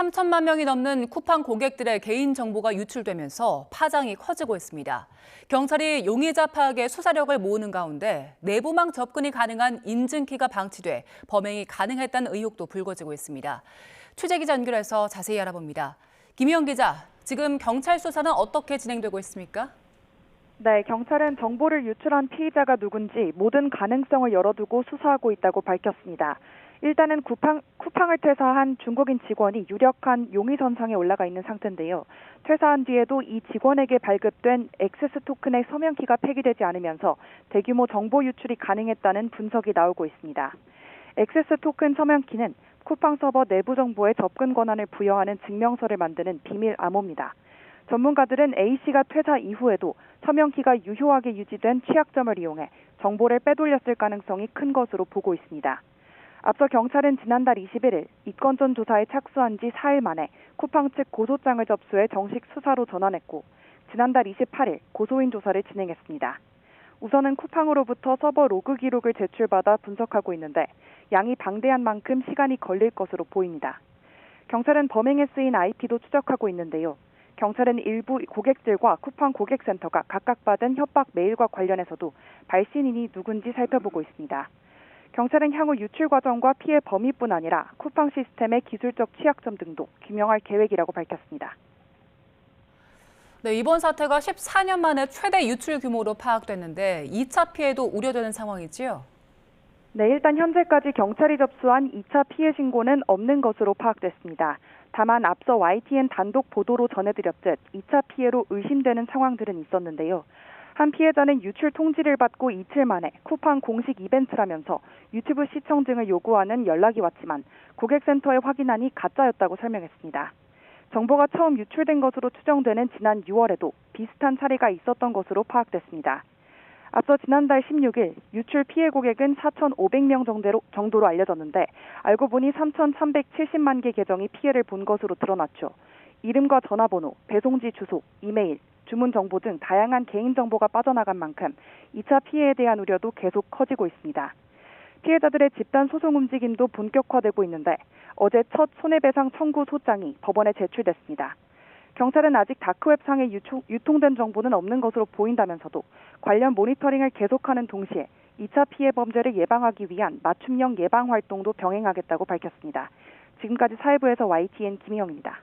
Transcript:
3천만 명이 넘는 쿠팡 고객들의 개인정보가 유출되면서 파장이 커지고 있습니다. 경찰이 용의자 파악에 수사력을 모으는 가운데 내부망 접근이 가능한 인증키가 방치돼 범행이 가능했다는 의혹도 불거지고 있습니다. 취재기자 연결해서 자세히 알아봅니다. 김희영 기자, 지금 경찰 수사는 어떻게 진행되고 있습니까? 네, 경찰은 정보를 유출한 피의자가 누군지 모든 가능성을 열어두고 수사하고 있다고 밝혔습니다. 일단은 쿠팡을 퇴사한 중국인 직원이 유력한 용의 선상에 올라가 있는 상태인데요. 퇴사한 뒤에도 이 직원에게 발급된 액세스 토큰의 서명키가 폐기되지 않으면서 대규모 정보 유출이 가능했다는 분석이 나오고 있습니다. 액세스 토큰 서명키는 쿠팡 서버 내부 정보에 접근 권한을 부여하는 증명서를 만드는 비밀 암호입니다. 전문가들은 A씨가 퇴사 이후에도 서명키가 유효하게 유지된 취약점을 이용해 정보를 빼돌렸을 가능성이 큰 것으로 보고 있습니다. 앞서 경찰은 지난달 21일 이건전 조사에 착수한 지 4일 만에 쿠팡 측 고소장을 접수해 정식 수사로 전환했고 지난달 28일 고소인 조사를 진행했습니다. 우선은 쿠팡으로부터 서버 로그 기록을 제출받아 분석하고 있는데 양이 방대한 만큼 시간이 걸릴 것으로 보입니다. 경찰은 범행에 쓰인 IP도 추적하고 있는데요. 경찰은 일부 고객들과 쿠팡 고객센터가 각각 받은 협박 메일과 관련해서도 발신인이 누군지 살펴보고 있습니다. 경찰은 향후 유출 과정과 피해 범위뿐 아니라 쿠팡 시스템의 기술적 취약점 등도 규명할 계획이라고 밝혔습니다. 네, 이번 사태가 14년 만에 최대 유출 규모로 파악됐는데 2차 피해도 우려되는 상황이지요? 네, 일단 현재까지 경찰이 접수한 2차 피해 신고는 없는 것으로 파악됐습니다. 다만 앞서 YTN 단독 보도로 전해드렸듯 2차 피해로 의심되는 상황들은 있었는데요. 한 피해자는 유출 통지를 받고 이틀 만에 쿠팡 공식 이벤트라면서 유튜브 시청 등을 요구하는 연락이 왔지만 고객센터에 확인하니 가짜였다고 설명했습니다. 정보가 처음 유출된 것으로 추정되는 지난 6월에도 비슷한 사례가 있었던 것으로 파악됐습니다. 앞서 지난달 16일 유출 피해 고객은 4,500명 정도로 알려졌는데 알고 보니 3,370만 개 계정이 피해를 본 것으로 드러났죠. 이름과 전화번호, 배송지 주소, 이메일, 주문 정보 등 다양한 개인정보가 빠져나간 만큼 2차 피해에 대한 우려도 계속 커지고 있습니다. 피해자들의 집단 소송 움직임도 본격화되고 있는데 어제 첫 손해배상 청구 소장이 법원에 제출됐습니다. 경찰은 아직 다크웹상에 유통된 정보는 없는 것으로 보인다면서도 관련 모니터링을 계속하는 동시에 2차 피해 범죄를 예방하기 위한 맞춤형 예방 활동도 병행하겠다고 밝혔습니다. 지금까지 사회부에서 YTN 김희영입니다.